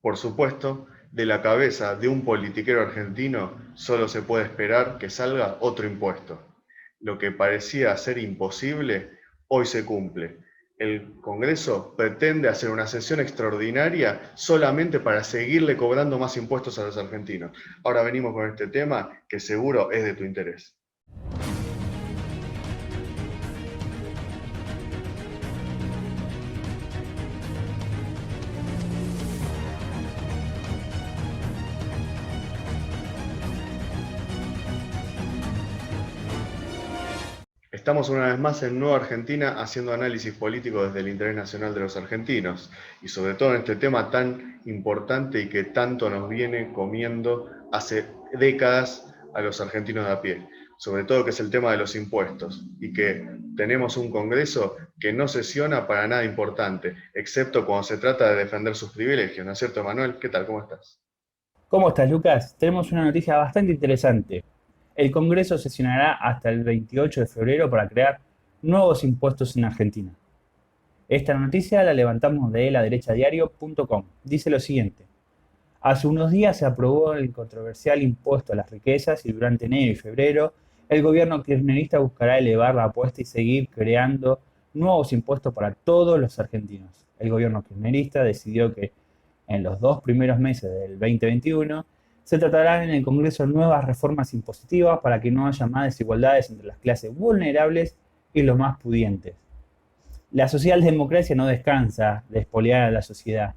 Por supuesto, de la cabeza de un politiquero argentino solo se puede esperar que salga otro impuesto. Lo que parecía ser imposible, hoy se cumple. El Congreso pretende hacer una sesión extraordinaria solamente para seguirle cobrando más impuestos a los argentinos. Ahora venimos con este tema que seguro es de tu interés. Estamos una vez más en Nueva Argentina haciendo análisis político desde el interés nacional de los argentinos y sobre todo en este tema tan importante y que tanto nos viene comiendo hace décadas a los argentinos de a pie, sobre todo que es el tema de los impuestos y que tenemos un Congreso que no sesiona para nada importante, excepto cuando se trata de defender sus privilegios, ¿no es cierto, Manuel? ¿Qué tal? ¿Cómo estás? ¿Cómo estás, Lucas? Tenemos una noticia bastante interesante. El Congreso sesionará hasta el 28 de febrero para crear nuevos impuestos en Argentina. Esta noticia la levantamos de laderechadiario.com. Dice lo siguiente. Hace unos días se aprobó el controversial impuesto a las riquezas y durante enero y febrero el gobierno kirchnerista buscará elevar la apuesta y seguir creando nuevos impuestos para todos los argentinos. El gobierno kirchnerista decidió que en los 2 primeros meses del 2021 se tratarán en el Congreso nuevas reformas impositivas para que no haya más desigualdades entre las clases vulnerables y los más pudientes. La socialdemocracia no descansa de expoliar a la sociedad.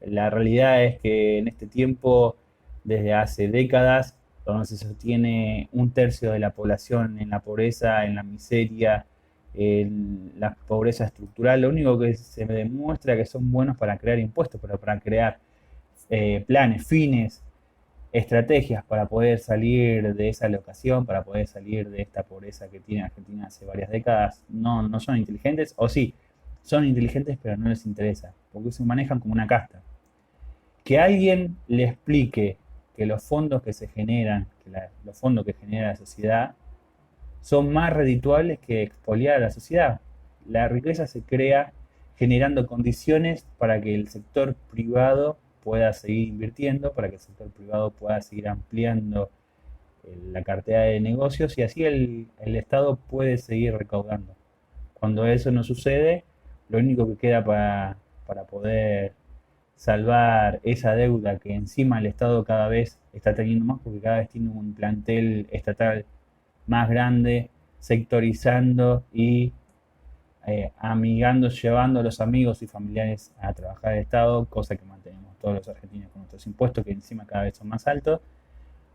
La realidad es que en este tiempo, desde hace décadas, donde se sostiene un tercio de la población en la pobreza, en la miseria, en la pobreza estructural, lo único que se demuestra es que son buenos para crear impuestos, pero para crear planes, fines, estrategias para poder salir de esa locación, para poder salir de esta pobreza que tiene Argentina hace varias décadas, no son inteligentes, o sí, son inteligentes pero no les interesa, porque se manejan como una casta. Que alguien le explique que los fondos que se generan, los fondos que genera la sociedad, son más redituables que expoliar a la sociedad. La riqueza se crea generando condiciones para que el sector privado pueda seguir invirtiendo, para que el sector privado pueda seguir ampliando la cartera de negocios y así el Estado puede seguir recaudando. Cuando eso no sucede, lo único que queda para poder salvar esa deuda que encima el Estado cada vez está teniendo más porque cada vez tiene un plantel estatal más grande, sectorizando y amigando, llevando a los amigos y familiares a trabajar al Estado, cosa que mantenemos todos los argentinos con nuestros impuestos, que encima cada vez son más altos.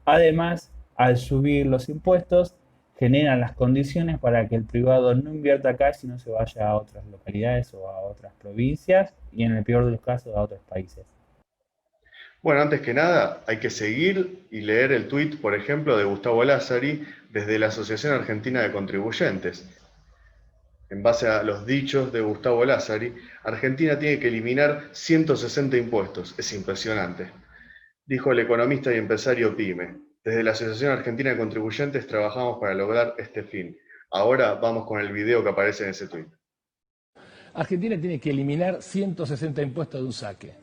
Además, al subir los impuestos, generan las condiciones para que el privado no invierta acá, sino se vaya a otras localidades o a otras provincias y en el peor de los casos a otros países. Bueno, antes que nada, hay que seguir y leer el tuit, por ejemplo, de Gustavo Lázari desde la Asociación Argentina de Contribuyentes. En base a los dichos de Gustavo Lázari, Argentina tiene que eliminar 160 impuestos. Es impresionante. Dijo el economista y empresario PYME. Desde la Asociación Argentina de Contribuyentes trabajamos para lograr este fin. Ahora vamos con el video que aparece en ese tuit. Argentina tiene que eliminar 160 impuestos de un saque.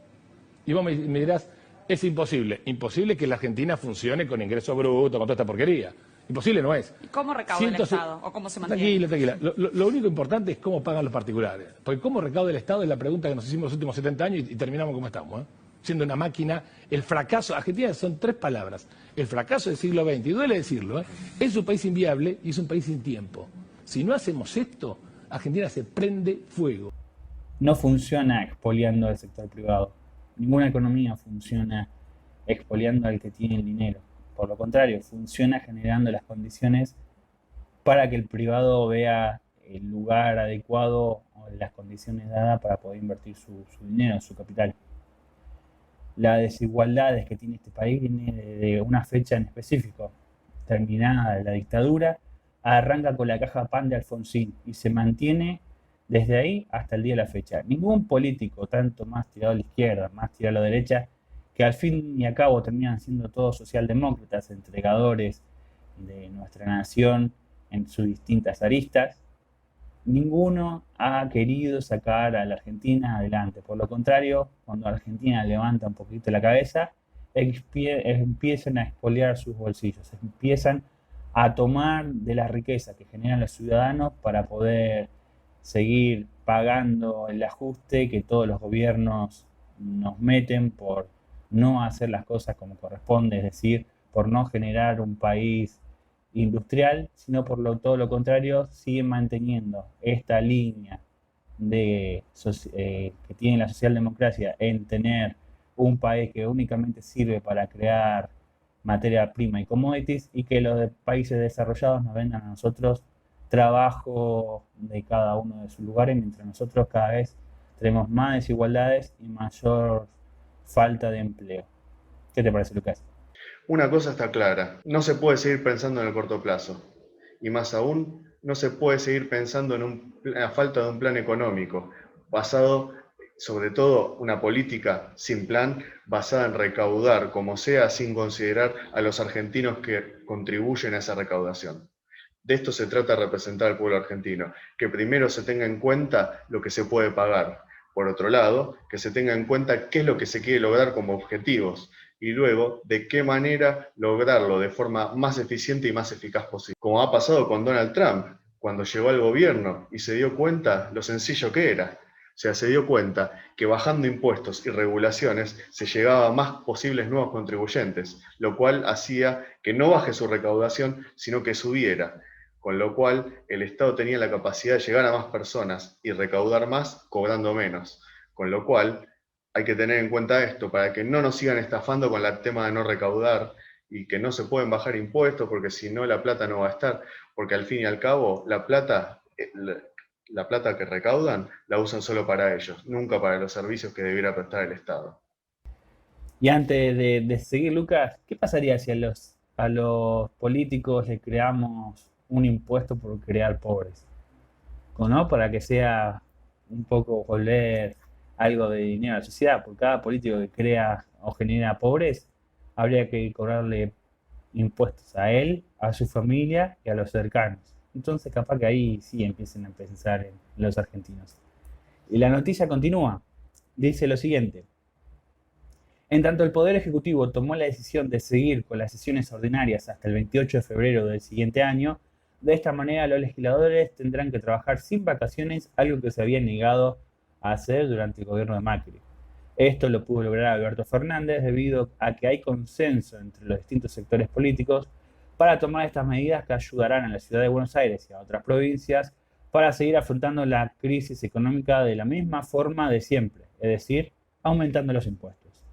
Y vos me dirás, es imposible. Imposible que la Argentina funcione con ingreso bruto, con toda esta porquería. Imposible no es. ¿Y cómo recauda el Estado o cómo se mantiene? Tranquila. Lo único importante es cómo pagan los particulares. Porque cómo recauda el Estado es la pregunta que nos hicimos los últimos 70 años y terminamos como estamos. Siendo una máquina, el fracaso, Argentina son 3 palabras. El fracaso del siglo XX, y duele decirlo, es un país inviable y es un país sin tiempo. Si no hacemos esto, Argentina se prende fuego. No funciona expoliando al sector privado. Ninguna economía funciona expoliando al que tiene el dinero. Por lo contrario, funciona generando las condiciones para que el privado vea el lugar adecuado o las condiciones dadas para poder invertir su dinero, su capital. Las desigualdades que tiene este país viene de una fecha en específico. Terminada la dictadura, arranca con la caja pan de Alfonsín y se mantiene desde ahí hasta el día de la fecha. Ningún político, tanto más tirado a la izquierda, más tirado a la derecha, que al fin y al cabo terminan siendo todos socialdemócratas, entregadores de nuestra nación en sus distintas aristas, ninguno ha querido sacar a la Argentina adelante. Por lo contrario, cuando Argentina levanta un poquito la cabeza, empiezan a expoliar sus bolsillos, empiezan a tomar de la riqueza que generan los ciudadanos para poder seguir pagando el ajuste que todos los gobiernos nos meten por no hacer las cosas como corresponde, es decir, por no generar un país industrial, sino todo lo contrario, siguen manteniendo esta línea que tiene la socialdemocracia en tener un país que únicamente sirve para crear materia prima y commodities, y que los países desarrollados nos vendan a nosotros trabajo de cada uno de sus lugares, mientras nosotros cada vez tenemos más desigualdades y mayor falta de empleo. ¿Qué te parece, Lucas? Una cosa está clara, no se puede seguir pensando en el corto plazo. Y más aún, no se puede seguir pensando en la falta de un plan económico, basado, sobre todo, una política sin plan, basada en recaudar como sea, sin considerar a los argentinos que contribuyen a esa recaudación. De esto se trata de representar al pueblo argentino, que primero se tenga en cuenta lo que se puede pagar. Por otro lado, que se tenga en cuenta qué es lo que se quiere lograr como objetivos y luego de qué manera lograrlo de forma más eficiente y más eficaz posible. Como ha pasado con Donald Trump, cuando llegó al gobierno y se dio cuenta lo sencillo que era. O sea, se dio cuenta que bajando impuestos y regulaciones se llegaba a más posibles nuevos contribuyentes, lo cual hacía que no baje su recaudación, sino que subiera. Con lo cual el Estado tenía la capacidad de llegar a más personas y recaudar más cobrando menos. Con lo cual hay que tener en cuenta esto para que no nos sigan estafando con el tema de no recaudar y que no se pueden bajar impuestos porque si no la plata no va a estar, porque al fin y al cabo la plata que recaudan la usan solo para ellos, nunca para los servicios que debiera prestar el Estado. Y antes de seguir, Lucas, ¿qué pasaría si a los políticos le creamos un impuesto por crear pobres? ¿No? Para que sea un poco volver algo de dinero a la sociedad. Por cada político que crea o genera pobres, habría que cobrarle impuestos a él, a su familia y a los cercanos. Entonces, capaz que ahí sí empiecen a pensar en los argentinos. Y la noticia continúa. Dice lo siguiente. En tanto el Poder Ejecutivo tomó la decisión de seguir con las sesiones ordinarias hasta el 28 de febrero del siguiente año, de esta manera los legisladores tendrán que trabajar sin vacaciones, algo que se había negado a hacer durante el gobierno de Macri. Esto lo pudo lograr Alberto Fernández debido a que hay consenso entre los distintos sectores políticos para tomar estas medidas que ayudarán a la ciudad de Buenos Aires y a otras provincias para seguir afrontando la crisis económica de la misma forma de siempre, es decir, aumentando los impuestos.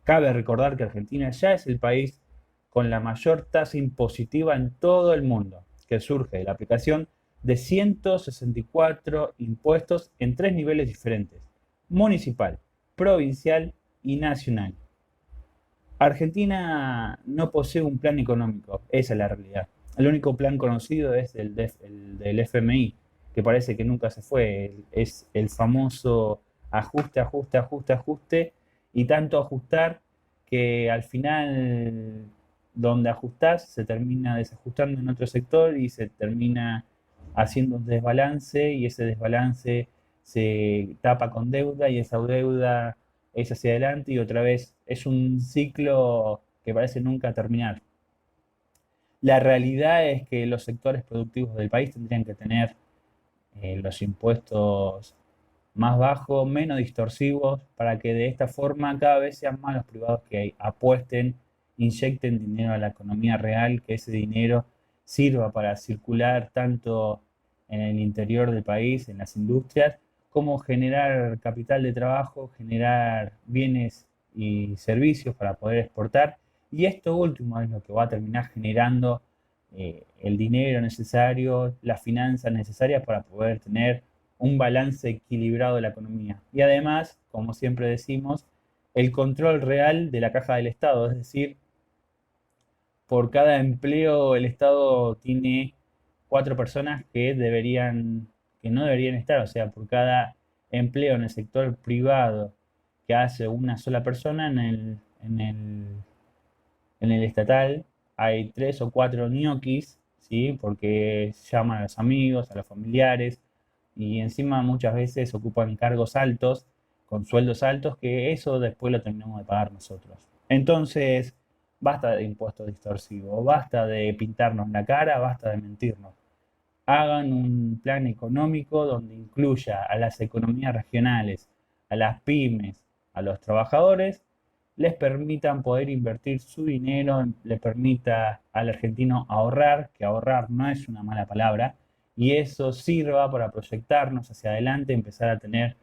Cabe recordar que Argentina ya es el país con la mayor tasa impositiva en todo el mundo, que surge de la aplicación de 164 impuestos en 3 niveles diferentes: municipal, provincial y nacional. Argentina no posee un plan económico, esa es la realidad. El único plan conocido es el del FMI, que parece que nunca se fue. Es el famoso ajuste, ajuste, ajuste, ajuste, y tanto ajustar que al final donde ajustás se termina desajustando en otro sector y se termina haciendo un desbalance, y ese desbalance se tapa con deuda y esa deuda es hacia adelante y otra vez es un ciclo que parece nunca terminar. La realidad es que los sectores productivos del país tendrían que tener los impuestos más bajos, menos distorsivos, para que de esta forma cada vez sean más los privados que apuesten, inyecten dinero a la economía real, que ese dinero sirva para circular tanto en el interior del país, en las industrias, como generar capital de trabajo, generar bienes y servicios para poder exportar. Y esto último es lo que va a terminar generando el dinero necesario, las finanzas necesarias para poder tener un balance equilibrado de la economía. Y además, como siempre decimos, el control real de la caja del Estado, es decir, por cada empleo el Estado tiene 4 personas que no deberían estar, o sea, por cada empleo en el sector privado que hace una sola persona en el estatal, hay 3 o 4 ñoquis, ¿sí? Porque llaman a los amigos, a los familiares, y encima muchas veces ocupan cargos altos, con sueldos altos, que eso después lo terminamos de pagar nosotros. Entonces, basta de impuestos distorsivos, basta de pintarnos la cara, basta de mentirnos. Hagan un plan económico donde incluya a las economías regionales, a las pymes, a los trabajadores, les permitan poder invertir su dinero, les permita al argentino ahorrar, que ahorrar no es una mala palabra, y eso sirva para proyectarnos hacia adelante, empezar a tener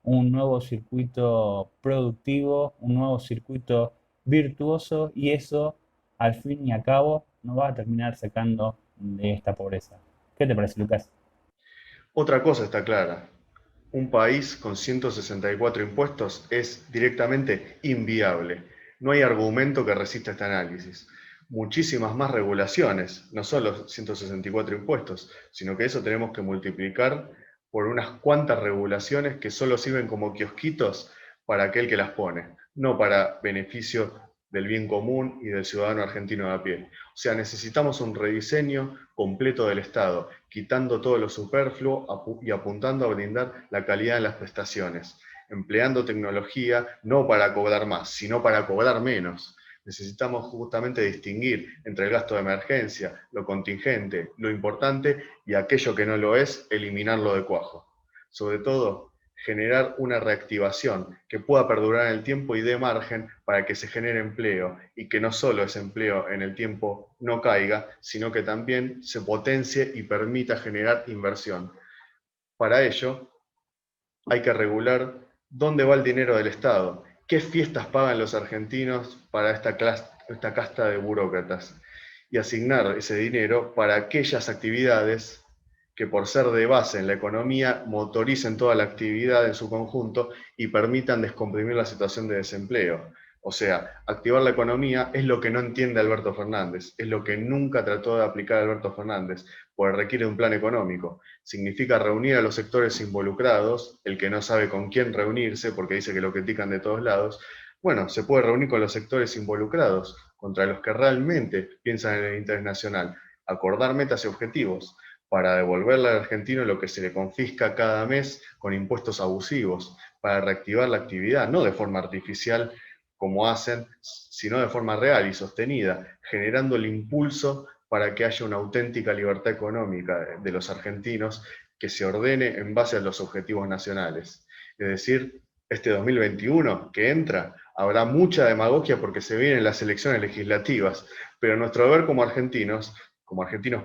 un nuevo circuito productivo, un nuevo circuito virtuoso, y eso al fin y al cabo nos va a terminar sacando de esta pobreza. ¿Qué te parece, Lucas? Otra cosa está clara. Un país con 164 impuestos es directamente inviable. No hay argumento que resista este análisis. Muchísimas más regulaciones, no solo 164 impuestos, sino que eso tenemos que multiplicar por unas cuantas regulaciones que solo sirven como kiosquitos para aquel que las pone, no para beneficio del bien común y del ciudadano argentino de a pie. O sea, necesitamos un rediseño completo del Estado, quitando todo lo superfluo y apuntando a brindar la calidad en las prestaciones, empleando tecnología no para cobrar más, sino para cobrar menos. Necesitamos justamente distinguir entre el gasto de emergencia, lo contingente, lo importante y aquello que no lo es, eliminarlo de cuajo. Sobre todo, generar una reactivación que pueda perdurar en el tiempo y dé margen para que se genere empleo y que no solo ese empleo en el tiempo no caiga, sino que también se potencie y permita generar inversión. Para ello, hay que regular dónde va el dinero del Estado, qué fiestas pagan los argentinos para esta casta de burócratas y asignar ese dinero para aquellas actividades que por ser de base en la economía motoricen toda la actividad en su conjunto y permitan descomprimir la situación de desempleo. O sea, activar la economía es lo que no entiende Alberto Fernández, es lo que nunca trató de aplicar Alberto Fernández, porque requiere un plan económico. Significa reunir a los sectores involucrados, el que no sabe con quién reunirse, porque dice que lo critican de todos lados. Bueno, se puede reunir con los sectores involucrados, contra los que realmente piensan en el interés nacional, acordar metas y objetivos, para devolverle al argentino lo que se le confisca cada mes con impuestos abusivos, para reactivar la actividad, no de forma artificial como hacen, sino de forma real y sostenida, generando el impulso para que haya una auténtica libertad económica de los argentinos que se ordene en base a los objetivos nacionales. Es decir, este 2021 que entra, habrá mucha demagogia porque se vienen las elecciones legislativas, pero nuestro deber como argentinos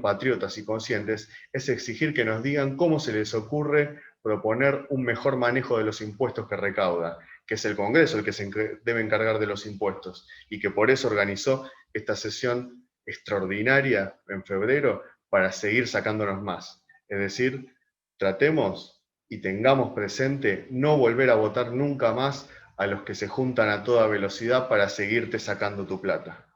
patriotas y conscientes, es exigir que nos digan cómo se les ocurre proponer un mejor manejo de los impuestos que recauda, que es el Congreso el que se debe encargar de los impuestos, y que por eso organizó esta sesión extraordinaria en febrero para seguir sacándonos más. Es decir, tratemos y tengamos presente no volver a votar nunca más a los que se juntan a toda velocidad para seguirte sacando tu plata.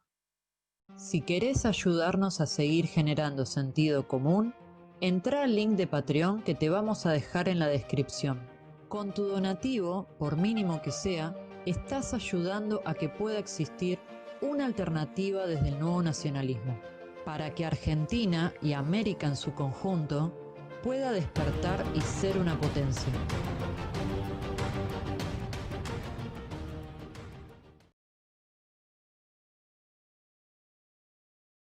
Si querés ayudarnos a seguir generando sentido común, entra al link de Patreon que te vamos a dejar en la descripción. Con tu donativo, por mínimo que sea, estás ayudando a que pueda existir una alternativa desde el nuevo nacionalismo, para que Argentina y América en su conjunto pueda despertar y ser una potencia.